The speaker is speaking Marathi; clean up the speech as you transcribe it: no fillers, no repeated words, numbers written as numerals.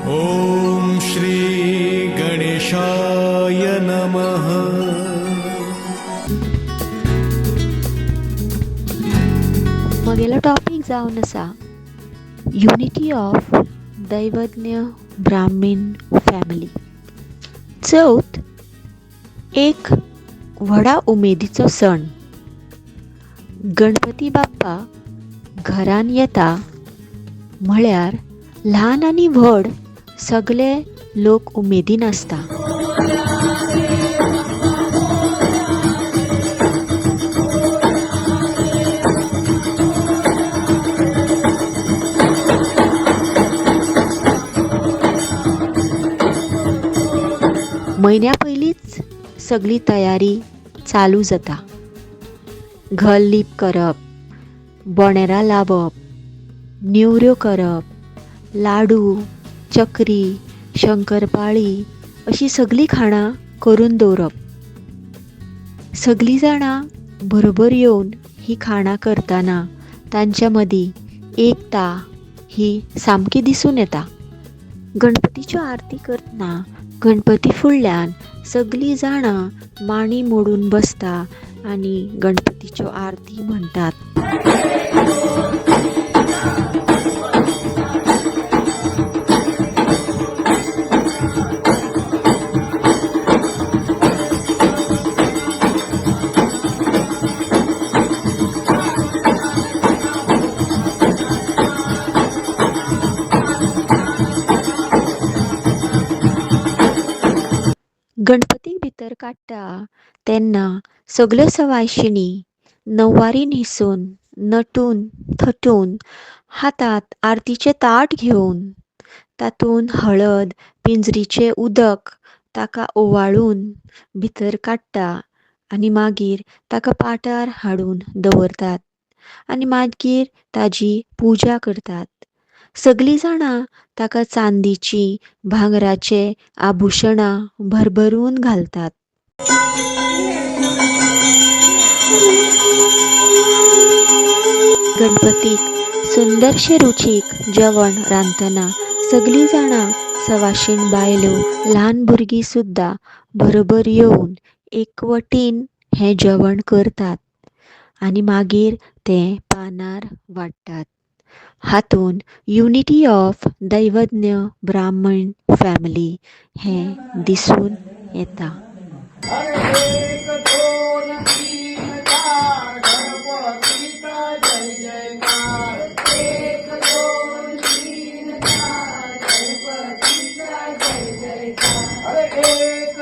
ओम श्री गणेशाय नमः। मगेलो टॉपिक जावन आसा युनिटी ऑफ दैवज्ञ ब्राह्मण फॅमिली। चौथ एक व्हडा उमेदीचो सण। गणपती बाप्पा घरान येता म्हळ्यार ल्हान आनी व्हड सगळे लोक उमेदीन आसता। म्हयन्या पयलींच सगळी तयारी चालू जाता। घर लीप करप, बोनेरां लावप, नेवऱ्यो करप, लाडू, चकरी, शंकरपाळी अशी सगळी खाणां करून दवरप। सगळीं जाणां बरोबर येवन ही खाणां करतना तांच्या मदीं एकता ही सामकी दिसून येता। गणपतीच्यो आरती करतना गणपती फुडल्यान सगळीं जाणां मांडी मोडून बसता आनी गणपतीच्यो आरती म्हणटात। गणपतीक भितर काडटा तेन्ना सगल्यो सवायशिणी नववारी न्हेसून नटून थटून हातांत आरतीचें ताट घेवन तातूंत हळद पिंजरीचें उदक ताका ओवाळून भितर काडटा आनी मागीर ताका पाटार हाडून दवरतात आनी मागीर ताजी पुजा करतात। सगळीं जाणां ताका चांदीची भांगराचे आभुशणां भरभरून घालतात। गणपतीक सुंदरशें रुचीक जेवण रांदतना सगळीं जाणां सवाशीण बायलो ल्हान भुरगीं सुद्दां बरोबर येवन एकवटीन हें जेवण करतात आनी मागीर तें पानार वाडटात। हातून युनिटी ऑफ दैवज्ञ ब्राह्मण फॅमिली हें दिसून येता। अरे